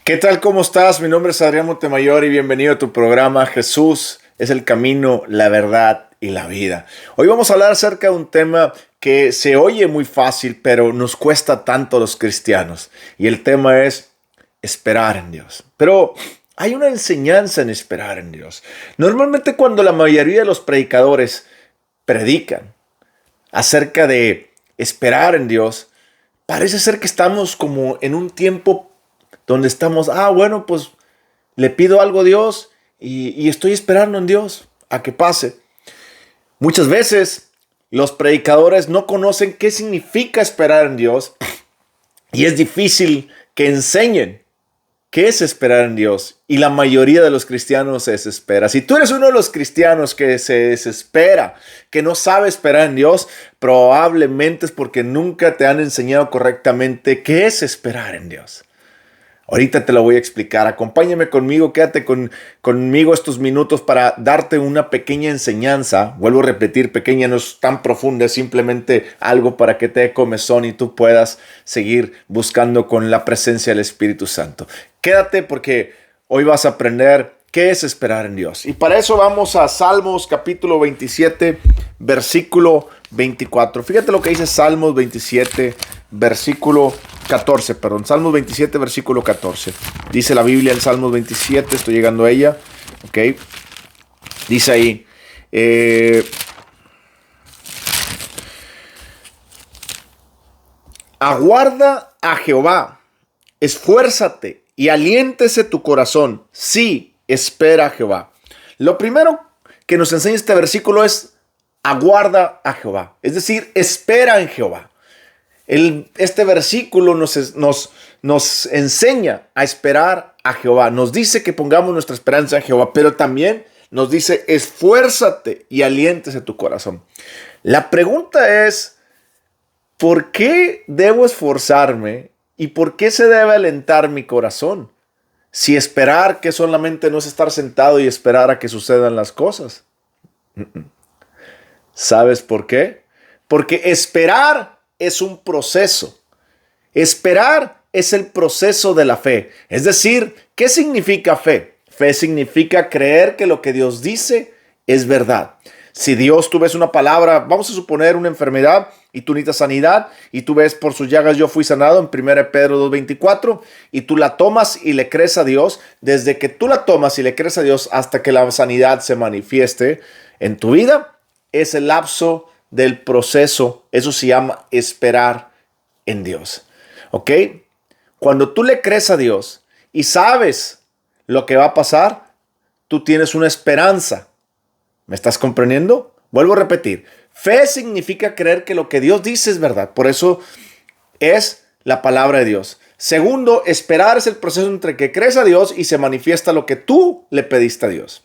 ¿Qué tal? ¿Cómo estás? Mi nombre es Adrián Montemayor y bienvenido a tu programa Jesús es el camino, la verdad y la vida. Hoy vamos a hablar acerca de un tema que se oye muy fácil, pero nos cuesta tanto a los cristianos. Y el tema es esperar en Dios. Pero hay una enseñanza en esperar en Dios. Normalmente cuando la mayoría de los predicadores predican acerca de esperar en Dios, parece ser que estamos como en un tiempo donde estamos, bueno, pues le pido algo a Dios y estoy esperando en Dios a que pase. Muchas veces los predicadores no conocen qué significa esperar en Dios y es difícil que enseñen qué es esperar en Dios. Y la mayoría de los cristianos se desespera. Si tú eres uno de los cristianos que se desespera, que no sabe esperar en Dios, probablemente es porque nunca te han enseñado correctamente qué es esperar en Dios. Ahorita te lo voy a explicar. Acompáñame conmigo, quédate conmigo estos minutos para darte una pequeña enseñanza. Vuelvo a repetir, pequeña, no es tan profunda, es simplemente algo para que te dé comezón y tú puedas seguir buscando con la presencia del Espíritu Santo. Quédate porque hoy vas a aprender qué es esperar en Dios. Y para eso vamos a Salmos capítulo 27, versículo 24. Fíjate lo que dice Salmos 27, versículo 14, perdón, Salmos 27, versículo 14. Dice la Biblia en Salmos 27, estoy llegando a ella, ok. Dice ahí, aguarda a Jehová, esfuérzate y aliéntese tu corazón. Sí, espera a Jehová. Lo primero que nos enseña este versículo es aguarda a Jehová, es decir, espera en Jehová. Este versículo nos enseña a esperar a Jehová. Nos dice que pongamos nuestra esperanza en Jehová, pero también nos dice esfuérzate y aliéntese tu corazón. La pregunta es, ¿por qué debo esforzarme y por qué se debe alentar mi corazón? Si esperar que solamente no es estar sentado y esperar a que sucedan las cosas. ¿Sabes por qué? Porque esperar es un proceso. Esperar es el proceso de la fe. Es decir, ¿qué significa fe? Fe significa creer que lo que Dios dice es verdad. Si Dios, tú ves una palabra, vamos a suponer una enfermedad y tú necesitas sanidad y tú ves por sus llagas yo fui sanado en 1 Pedro 2:24 y tú la tomas y le crees a Dios, desde que tú la tomas y le crees a Dios hasta que la sanidad se manifieste en tu vida, es el lapso del proceso. Eso se llama esperar en Dios. ¿Ok? Cuando tú le crees a Dios y sabes lo que va a pasar, tú tienes una esperanza. ¿Me estás comprendiendo? Vuelvo a repetir. Fe significa creer que lo que Dios dice es verdad. Por eso es la palabra de Dios. Segundo, esperar es el proceso entre que crees a Dios y se manifiesta lo que tú le pediste a Dios.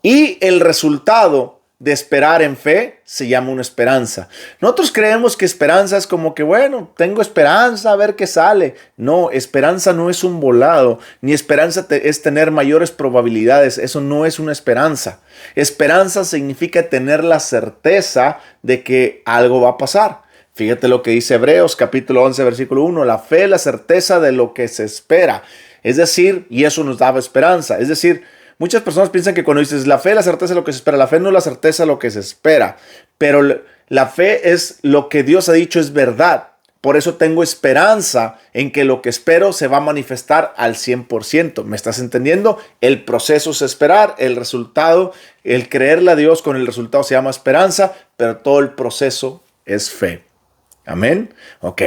Y el resultado de esperar en fe se llama una esperanza. Nosotros creemos que esperanza es como que, bueno, tengo esperanza a ver qué sale. No, esperanza no es un volado, ni esperanza es tener mayores probabilidades. Eso no es una esperanza. Esperanza significa tener la certeza de que algo va a pasar. Fíjate lo que dice Hebreos capítulo 11, versículo 1. La fe es la certeza de lo que se espera. Es decir, y eso nos daba esperanza. Es decir, muchas personas piensan que cuando dices la fe es la certeza de lo que se espera, la fe no es la certeza de lo que se espera, pero la fe es lo que Dios ha dicho es verdad. Por eso tengo esperanza en que lo que espero se va a manifestar al 100%. ¿Me estás entendiendo? El proceso es esperar, el resultado, el creerle a Dios con el resultado se llama esperanza, pero todo el proceso es fe. Amén. Ok.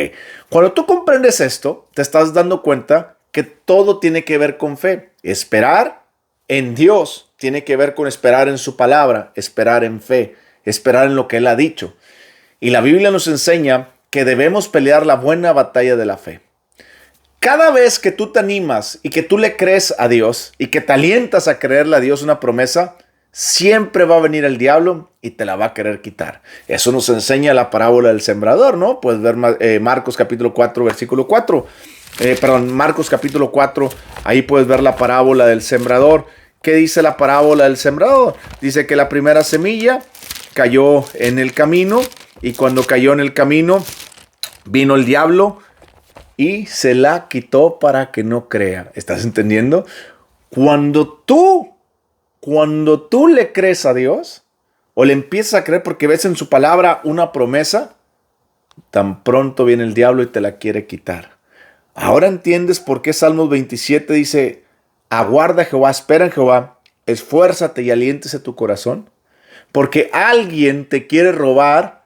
Cuando tú comprendes esto, te estás dando cuenta que todo tiene que ver con fe. Esperar en Dios tiene que ver con esperar en su palabra, esperar en fe, esperar en lo que Él ha dicho. Y la Biblia nos enseña que debemos pelear la buena batalla de la fe. Cada vez que tú te animas y que tú le crees a Dios y que te alientas a creerle a Dios una promesa, siempre va a venir el diablo y te la va a querer quitar. Eso nos enseña la parábola del sembrador, ¿no? Puedes ver Marcos capítulo 4, versículo 4. Marcos capítulo 4, ahí puedes ver la parábola del sembrador. ¿Qué dice la parábola del sembrador? Dice que la primera semilla cayó en el camino y cuando cayó en el camino vino el diablo y se la quitó para que no crea. ¿Estás entendiendo? Cuando tú le crees a Dios o le empiezas a creer porque ves en su palabra una promesa, tan pronto viene el diablo y te la quiere quitar. Ahora entiendes por qué Salmos 27 dice, aguarda a Jehová, espera en Jehová, esfuérzate y aliéntese tu corazón. Porque alguien te quiere robar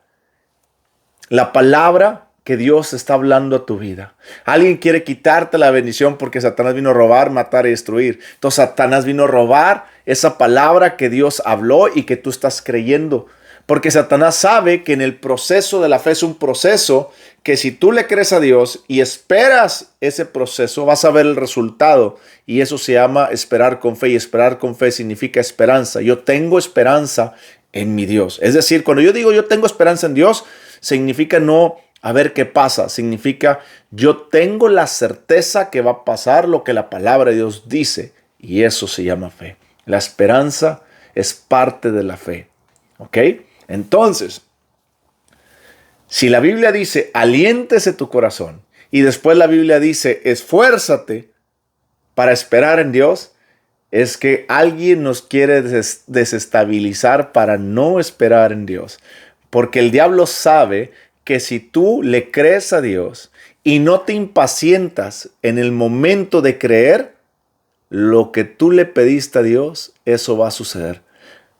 la palabra que Dios está hablando a tu vida. Alguien quiere quitarte la bendición porque Satanás vino a robar, matar y destruir. Entonces Satanás vino a robar esa palabra que Dios habló y que tú estás creyendo. Porque Satanás sabe que en el proceso de la fe es un proceso que si tú le crees a Dios y esperas ese proceso, vas a ver el resultado. Y eso se llama esperar con fe. Y esperar con fe significa esperanza. Yo tengo esperanza en mi Dios. Es decir, cuando yo digo yo tengo esperanza en Dios, significa no a ver qué pasa. Significa yo tengo la certeza que va a pasar lo que la palabra de Dios dice. Y eso se llama fe. La esperanza es parte de la fe. ¿Ok? Entonces, si la Biblia dice, aliéntese tu corazón, y después la Biblia dice, esfuérzate para esperar en Dios, es que alguien nos quiere desestabilizar para no esperar en Dios. Porque el diablo sabe que si tú le crees a Dios y no te impacientas en el momento de creer, lo que tú le pediste a Dios, eso va a suceder.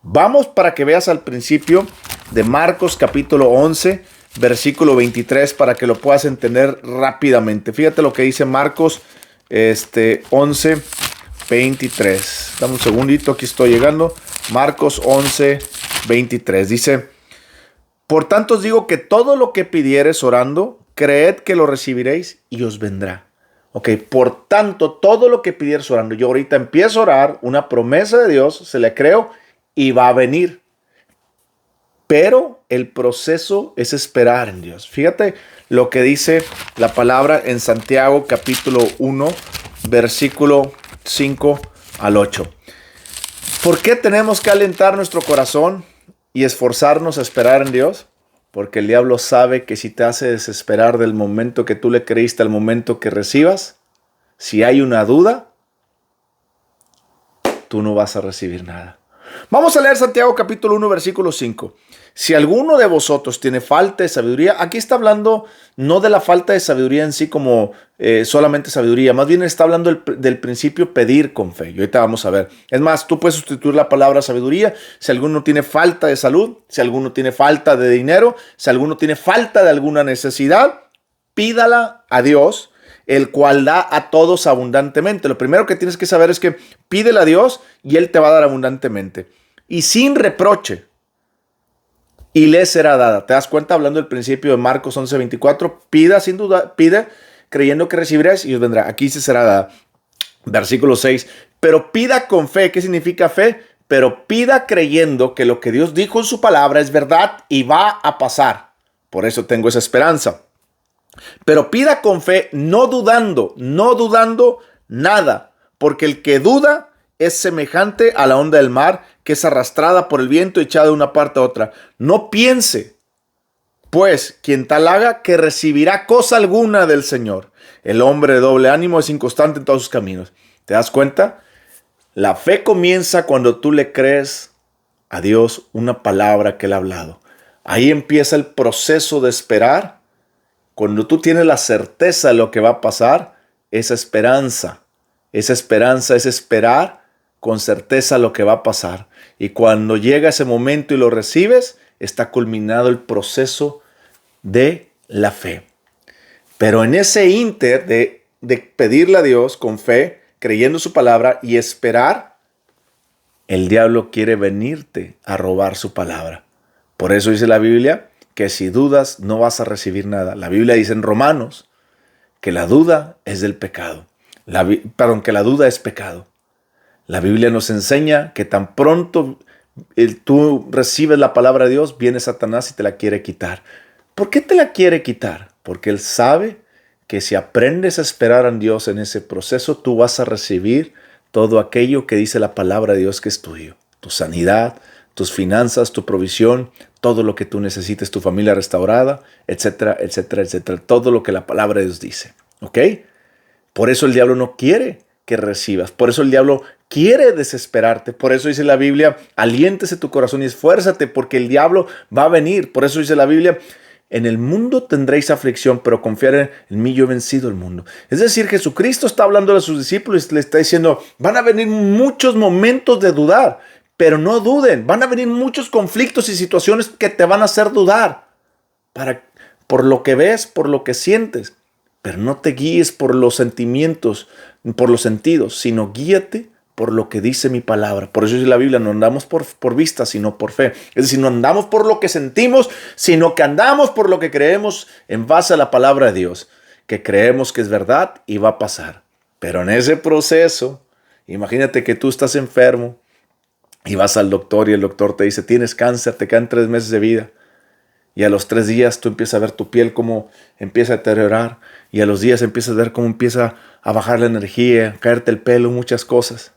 Vamos para que veas al principio de Marcos capítulo 11, versículo 23, para que lo puedas entender rápidamente. Fíjate lo que dice Marcos 11, 23. Dame un segundito, aquí estoy llegando. Marcos 11, 23. Dice, por tanto os digo que todo lo que pidiereis orando, creed que lo recibiréis y os vendrá. Ok, por tanto, todo lo que pidieres orando. Yo ahorita empiezo a orar, una promesa de Dios, se le creo y va a venir. Pero el proceso es esperar en Dios. Fíjate lo que dice la palabra en Santiago capítulo 1, versículo 5 al 8. ¿Por qué tenemos que alentar nuestro corazón y esforzarnos a esperar en Dios? Porque el diablo sabe que si te hace desesperar del momento que tú le creíste al momento que recibas, si hay una duda, tú no vas a recibir nada. Vamos a leer Santiago capítulo 1, versículo 5. Si alguno de vosotros tiene falta de sabiduría, aquí está hablando no de la falta de sabiduría en sí como solamente sabiduría, más bien está hablando del principio pedir con fe. Y ahorita vamos a ver. Es más, tú puedes sustituir la palabra sabiduría si alguno tiene falta de salud, si alguno tiene falta de dinero, si alguno tiene falta de alguna necesidad, pídala a Dios, el cual da a todos abundantemente. Lo primero que tienes que saber es que pídele a Dios y Él te va a dar abundantemente. Y sin reproche. Y le será dada. ¿Te das cuenta? Hablando del principio de Marcos 11:24. Pida sin duda, pide creyendo que recibirás y os vendrá. Aquí se será dada. Versículo 6. Pero pida con fe. ¿Qué significa fe? Pero pida creyendo que lo que Dios dijo en su palabra es verdad y va a pasar. Por eso tengo esa esperanza. Pero pida con fe, no dudando nada, porque el que duda es semejante a la onda del mar, que es arrastrada por el viento y echada de una parte a otra. No piense, pues, quien tal haga, que recibirá cosa alguna del Señor. El hombre de doble ánimo es inconstante en todos sus caminos. ¿Te das cuenta? La fe comienza cuando tú le crees a Dios una palabra que Él ha hablado. Ahí empieza el proceso de esperar. Cuando tú tienes la certeza de lo que va a pasar, esa esperanza es esperar con certeza lo que va a pasar. Y cuando llega ese momento y lo recibes, está culminado el proceso de la fe. Pero en ese ínter de pedirle a Dios con fe, creyendo su palabra y esperar, el diablo quiere venirte a robar su palabra. Por eso dice la Biblia que si dudas no vas a recibir nada. La Biblia dice en Romanos que la duda es del pecado. Que la duda es pecado. La Biblia nos enseña que tan pronto tú recibes la palabra de Dios, viene Satanás y te la quiere quitar. ¿Por qué te la quiere quitar? Porque él sabe que si aprendes a esperar en Dios en ese proceso, tú vas a recibir todo aquello que dice la palabra de Dios que es tuyo. Tu sanidad, tus finanzas, tu provisión, todo lo que tú necesites, tu familia restaurada, etcétera, etcétera, etcétera. Todo lo que la palabra de Dios dice. ¿Ok? Por eso el diablo no quiere que recibas. Por eso el diablo quiere desesperarte. Por eso dice la Biblia, aliéntese tu corazón y esfuérzate, porque el diablo va a venir. Por eso dice la Biblia, en el mundo tendréis aflicción, pero confiar en mí, yo he vencido el mundo. Es decir, Jesucristo está hablando a sus discípulos y le está diciendo, van a venir muchos momentos de dudar, pero no duden. Van a venir muchos conflictos y situaciones que te van a hacer dudar por lo que ves, por lo que sientes. Pero no te guíes por los sentimientos, por los sentidos, sino guíate por lo que dice mi palabra. Por eso dice la Biblia, no andamos por vista, sino por fe. Es decir, no andamos por lo que sentimos, sino que andamos por lo que creemos en base a la palabra de Dios, que creemos que es verdad y va a pasar. Pero en ese proceso, imagínate que tú estás enfermo y vas al doctor y el doctor te dice, tienes cáncer, te quedan 3 meses de vida. Y a los 3 días tú empiezas a ver tu piel cómo empieza a deteriorar. Y a los días empiezas a ver cómo empieza a bajar la energía, a caerte el pelo, muchas cosas.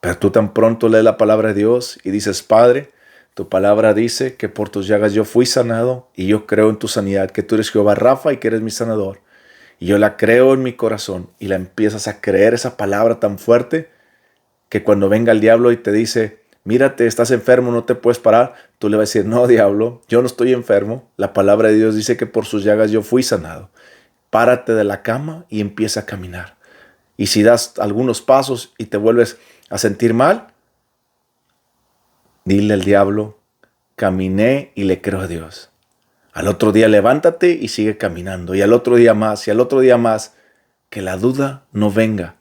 Pero tú tan pronto lees la palabra de Dios y dices, Padre, tu palabra dice que por tus llagas yo fui sanado y yo creo en tu sanidad, que tú eres Jehová Rafa y que eres mi sanador. Y yo la creo en mi corazón y la empiezas a creer esa palabra tan fuerte que cuando venga el diablo y te dice, mírate, estás enfermo, no te puedes parar, tú le vas a decir, no, diablo, yo no estoy enfermo. La palabra de Dios dice que por sus llagas yo fui sanado. Párate de la cama y empieza a caminar. Y si das algunos pasos y te vuelves a sentir mal, dile al diablo, caminé y le creo a Dios. Al otro día levántate y sigue caminando. Y al otro día más, y al otro día más. Que la duda no venga,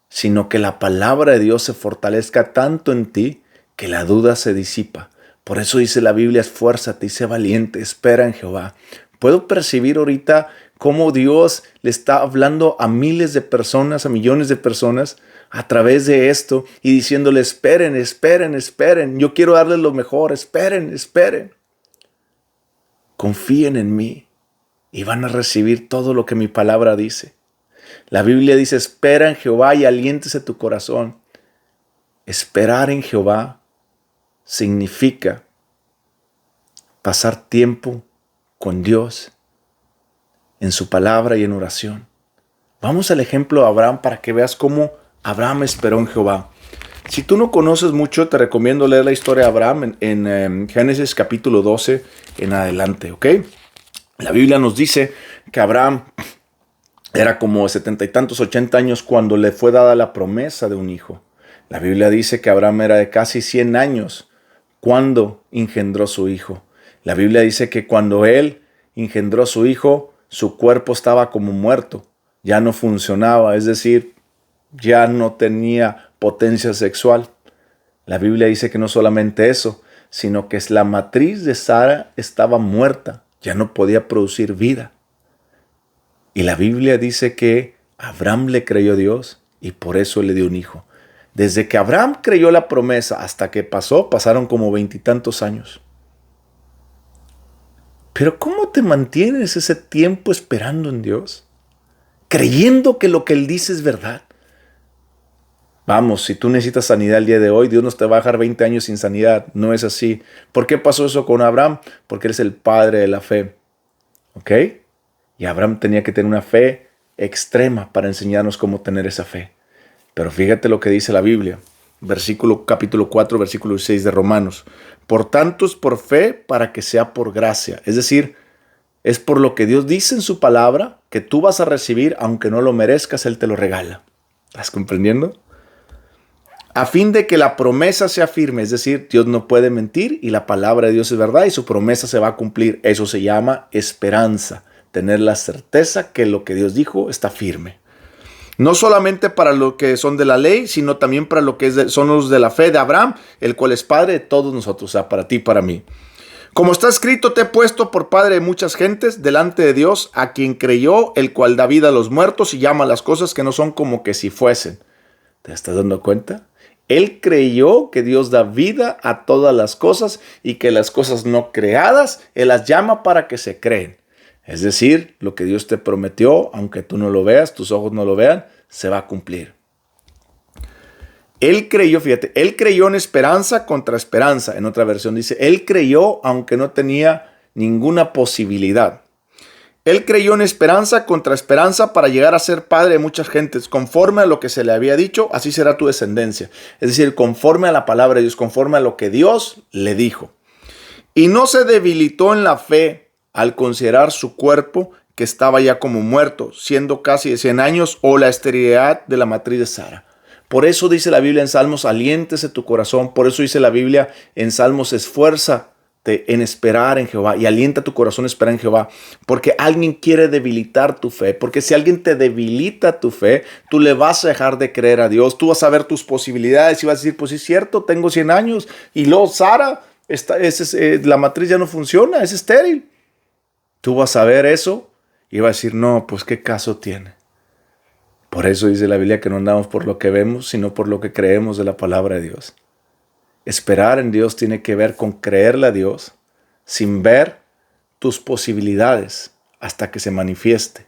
sino que la palabra de Dios se fortalezca tanto en ti que la duda se disipa. Por eso dice la Biblia, esfuérzate y sé valiente, espera en Jehová. Puedo percibir ahorita cómo Dios le está hablando a miles de personas, a millones de personas a través de esto y diciéndole, esperen, esperen, esperen. Yo quiero darles lo mejor, esperen, esperen. Confíen en mí y van a recibir todo lo que mi palabra dice. La Biblia dice, espera en Jehová y aliéntese tu corazón. Esperar en Jehová significa pasar tiempo con Dios en su palabra y en oración. Vamos al ejemplo de Abraham para que veas cómo Abraham esperó en Jehová. Si tú no conoces mucho, te recomiendo leer la historia de Abraham en Génesis capítulo 12 en adelante, ¿ok? La Biblia nos dice que Abraham era como 70 y tantos, 80 años cuando le fue dada la promesa de un hijo. La Biblia dice que Abraham era de casi 100 años cuando engendró su hijo. La Biblia dice que cuando él engendró a su hijo, su cuerpo estaba como muerto, ya no funcionaba, es decir, ya no tenía potencia sexual. La Biblia dice que no solamente eso, sino que la matriz de Sara estaba muerta, ya no podía producir vida. Y la Biblia dice que Abraham le creyó a Dios y por eso le dio un hijo. Desde que Abraham creyó la promesa hasta que pasaron como 20 y tantos años. Pero ¿cómo te mantienes ese tiempo esperando en Dios? Creyendo que lo que Él dice es verdad. Vamos, si tú necesitas sanidad el día de hoy, Dios no te va a dejar 20 años sin sanidad. No es así. ¿Por qué pasó eso con Abraham? Porque Él es el padre de la fe. ¿Ok? Y Abraham tenía que tener una fe extrema para enseñarnos cómo tener esa fe. Pero fíjate lo que dice la Biblia. Capítulo 4, versículo 6 de Romanos. Por tanto es por fe para que sea por gracia. Es decir, es por lo que Dios dice en su palabra que tú vas a recibir, aunque no lo merezcas, Él te lo regala. ¿Estás comprendiendo? A fin de que la promesa sea firme, es decir, Dios no puede mentir y la palabra de Dios es verdad y su promesa se va a cumplir. Eso se llama esperanza, tener la certeza que lo que Dios dijo está firme. No solamente para los que son de la ley, sino también para lo que son los de la fe de Abraham, el cual es padre de todos nosotros, o sea, para ti y para mí. Como está escrito, te he puesto por padre de muchas gentes delante de Dios, a quien creyó, el cual da vida a los muertos y llama a las cosas que no son como que si fuesen. ¿Te estás dando cuenta? Él creyó que Dios da vida a todas las cosas y que las cosas no creadas, Él las llama para que se creen. Es decir, lo que Dios te prometió, aunque tú no lo veas, tus ojos no lo vean, se va a cumplir. Él creyó, fíjate, Él creyó en esperanza contra esperanza. En otra versión dice, Él creyó aunque no tenía ninguna posibilidad. Él creyó en esperanza contra esperanza para llegar a ser padre de muchas gentes. Conforme a lo que se le había dicho, así será tu descendencia. Es decir, conforme a la palabra de Dios, conforme a lo que Dios le dijo. Y no se debilitó en la fe al considerar su cuerpo, que estaba ya como muerto, siendo casi de 100 años, o la esterilidad de la matriz de Sara. Por eso dice la Biblia en Salmos, aliéntese tu corazón. Por eso dice la Biblia en Salmos, esfuérzate en esperar en Jehová y alienta tu corazón a esperar en Jehová. Porque alguien quiere debilitar tu fe. Porque si alguien te debilita tu fe, tú le vas a dejar de creer a Dios. Tú vas a ver tus posibilidades y vas a decir, pues sí es cierto, tengo 100 años. Y luego Sara, la matriz ya no funciona, es estéril. Tú vas a ver eso y vas a decir, no, pues qué caso tiene. Por eso dice la Biblia que no andamos por lo que vemos, sino por lo que creemos de la palabra de Dios. Esperar en Dios tiene que ver con creerle a Dios sin ver tus posibilidades hasta que se manifieste.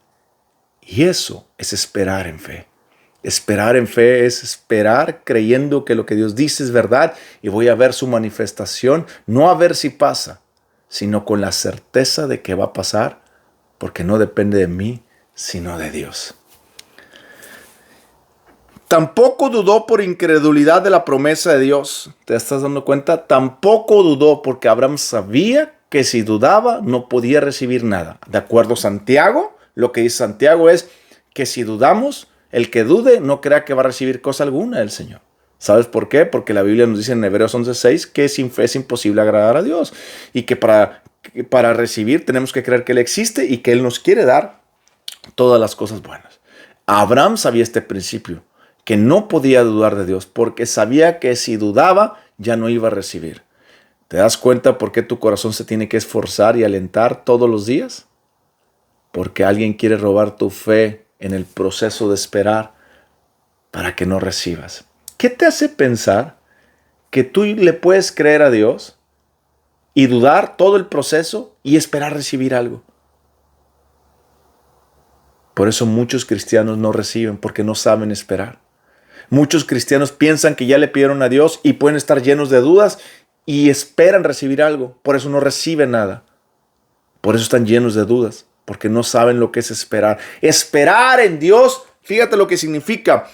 Y eso es esperar en fe. Esperar en fe es esperar creyendo que lo que Dios dice es verdad y voy a ver su manifestación, no a ver si pasa, sino con la certeza de que va a pasar, porque no depende de mí, sino de Dios. Tampoco dudó por incredulidad de la promesa de Dios. ¿Te estás dando cuenta? Tampoco dudó porque Abraham sabía que si dudaba no podía recibir nada. De acuerdo a Santiago, lo que dice Santiago es que si dudamos, el que dude no crea que va a recibir cosa alguna del Señor. ¿Sabes por qué? Porque la Biblia nos dice en Hebreos 11:6 que sin fe es imposible agradar a Dios y que para recibir tenemos que creer que Él existe y que Él nos quiere dar todas las cosas buenas. Abraham sabía este principio, que no podía dudar de Dios, porque sabía que si dudaba, ya no iba a recibir. ¿Te das cuenta por qué tu corazón se tiene que esforzar y alentar todos los días? Porque alguien quiere robar tu fe en el proceso de esperar para que no recibas. ¿Qué te hace pensar que tú le puedes creer a Dios y dudar todo el proceso y esperar recibir algo? Por eso muchos cristianos no reciben, porque no saben esperar. Muchos cristianos piensan que ya le pidieron a Dios y pueden estar llenos de dudas y esperan recibir algo. Por eso no reciben nada. Por eso están llenos de dudas, porque no saben lo que es esperar. Esperar en Dios, fíjate lo que significa.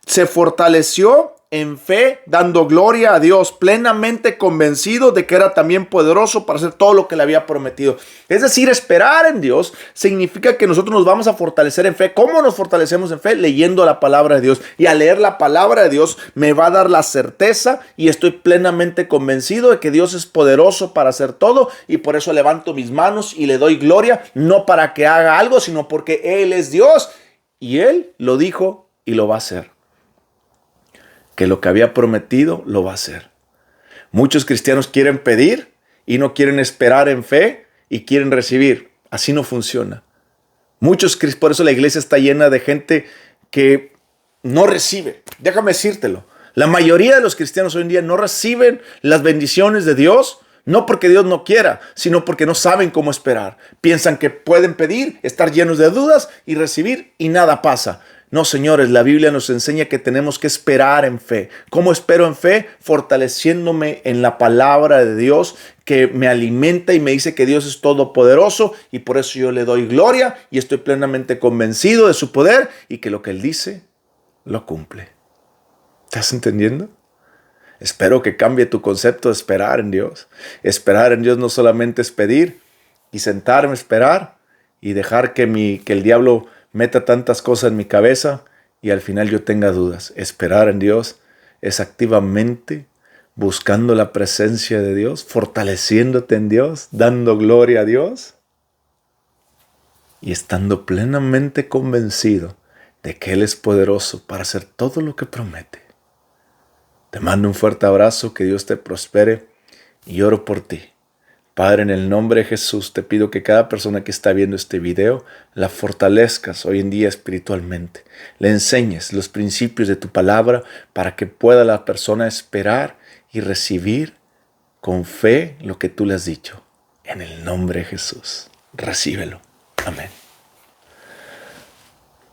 Se fortaleció en fe, dando gloria a Dios, plenamente convencido de que era también poderoso para hacer todo lo que le había prometido. Es decir, esperar en Dios significa que nosotros nos vamos a fortalecer en fe. ¿Cómo nos fortalecemos en fe? Leyendo la palabra de Dios. Y al leer la palabra de Dios me va a dar la certeza y estoy plenamente convencido de que Dios es poderoso para hacer todo, y por eso levanto mis manos y le doy gloria, no para que haga algo, sino porque Él es Dios y Él lo dijo y lo va a hacer. Que lo que había prometido lo va a hacer. Muchos cristianos quieren pedir y no quieren esperar en fe y quieren recibir. Así no funciona. Por eso la iglesia está llena de gente que no recibe. Déjame decírtelo. La mayoría de los cristianos hoy en día no reciben las bendiciones de Dios, no porque Dios no quiera, sino porque no saben cómo esperar. Piensan que pueden pedir, estar llenos de dudas y recibir y nada pasa. No, señores, la Biblia nos enseña que tenemos que esperar en fe. ¿Cómo espero en fe? Fortaleciéndome en la palabra de Dios, que me alimenta y me dice que Dios es todopoderoso, y por eso yo le doy gloria y estoy plenamente convencido de su poder y que lo que Él dice lo cumple. ¿Estás entendiendo? Espero que cambie tu concepto de esperar en Dios. Esperar en Dios no solamente es pedir y sentarme a esperar y dejar que el diablo meta tantas cosas en mi cabeza y al final yo tenga dudas. Esperar en Dios es activamente buscando la presencia de Dios, fortaleciéndote en Dios, dando gloria a Dios y estando plenamente convencido de que Él es poderoso para hacer todo lo que promete. Te mando un fuerte abrazo, que Dios te prospere y oro por ti. Padre, en el nombre de Jesús, te pido que cada persona que está viendo este video la fortalezcas hoy en día espiritualmente. Le enseñes los principios de tu palabra para que pueda la persona esperar y recibir con fe lo que tú le has dicho. En el nombre de Jesús, recíbelo. Amén.